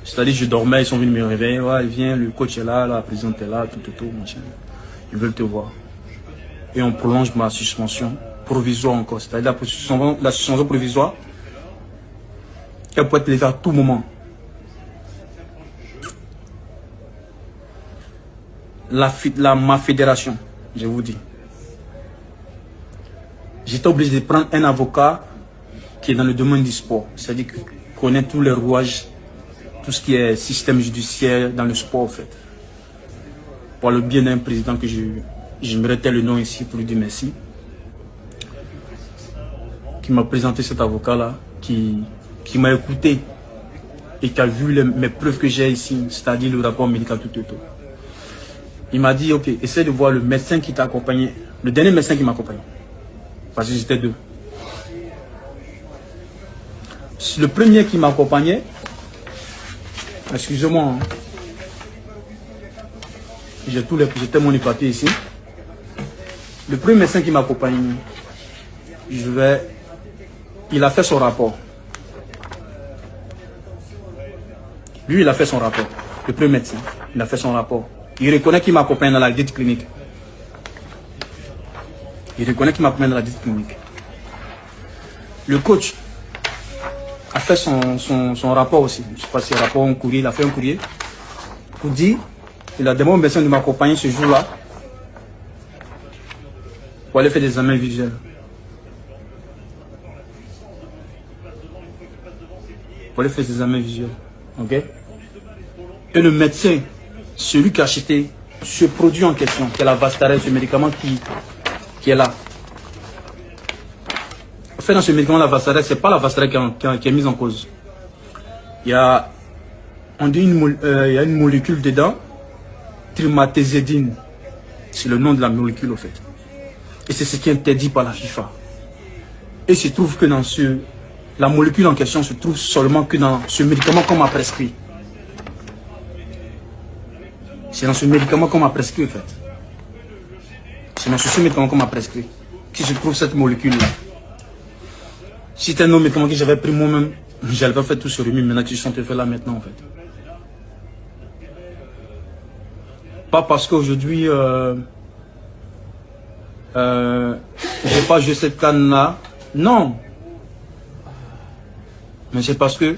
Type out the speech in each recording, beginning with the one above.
C'est-à-dire, je dormais, ils sont venus me réveiller. Ouais, viens, le coach est là, la présidente est là, tout, machin. Ils veulent te voir. Et on prolonge ma suspension provisoire encore. C'est-à-dire, la suspension provisoire, elle peut être levée à tout moment. Ma fédération, je vous dis. J'étais obligé de prendre un avocat qui est dans le domaine du sport. C'est-à-dire qu'il connaît tous les rouages, tout ce qui est système judiciaire dans le sport, en fait. Pour le bien d'un président que je me retire le nom ici pour lui dire merci. Qui m'a présenté cet avocat-là, qui m'a écouté et qui a vu mes preuves que j'ai ici, c'est-à-dire le rapport médical, tout. Il m'a dit, ok, essaie de voir le médecin qui t'a accompagné, le dernier médecin qui m'a accompagné. Parce que j'étais deux. Le premier qui m'a accompagné, excusez-moi, hein, j'ai mon papier ici. Le premier médecin qui m'a accompagné, il a fait son rapport. Lui, il a fait son rapport. Le premier médecin, il a fait son rapport. Il reconnaît qu'il m'accompagne dans la dite clinique. Il reconnaît qu'il m'accompagne dans la dite clinique. Le coach a fait son rapport aussi. Je ne sais pas si c'est un rapport ou un courrier. Il a fait un courrier pour dire qu'il a demandé au médecin de m'accompagner ce jour-là pour aller faire des examens visuels. Pour aller faire des examens visuels. Ok? Et le médecin, celui qui a acheté ce produit en question, qui est la Vastarel, ce médicament qui est là. En fait, dans ce médicament, la Vastarel, ce n'est pas la Vastarel qui est mise en cause. Il y a une molécule dedans, trimathézédine. C'est le nom de la molécule, en fait. Et c'est ce qui est interdit par la FIFA. Et il se trouve que dans la molécule en question se trouve seulement que dans ce médicament qu'on m'a prescrit. C'est dans ce médicament qu'on m'a prescrit, en fait. C'est dans ce médicament qu'on m'a prescrit qui se trouve cette molécule-là. Si c'était un autre médicament que j'avais pris moi-même, je n'allais pas faire tout ce remis maintenant que je suis en train de faire là maintenant, en fait. Pas parce qu'aujourd'hui, j'ai pas joué cette canne-là. Non. Mais c'est parce que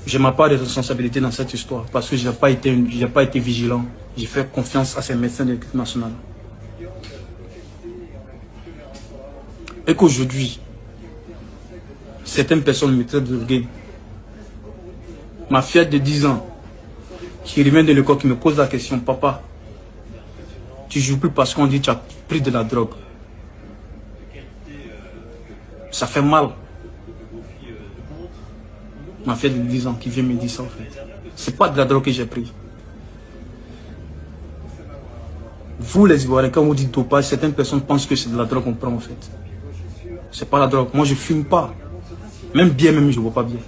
je n'ai pas de responsabilité dans cette histoire. Parce que je n'ai pas été vigilant. J'ai fait confiance à ces médecins de l'équipe nationale. Et qu'aujourd'hui, certaines personnes me traitent de gay. Ma fillette de 10 ans, qui revient de l'école, qui me pose la question, papa, tu joues plus parce qu'on dit que tu as pris de la drogue. Ça fait mal. Ma fille de 10 ans qui vient me dire ça, en fait. C'est pas de la drogue que j'ai pris. Vous, les Ivoiriens, quand vous dites dopage, certaines personnes pensent que c'est de la drogue qu'on prend, en fait. C'est pas la drogue. Moi, je fume pas. Même bien, je ne bois pas bien.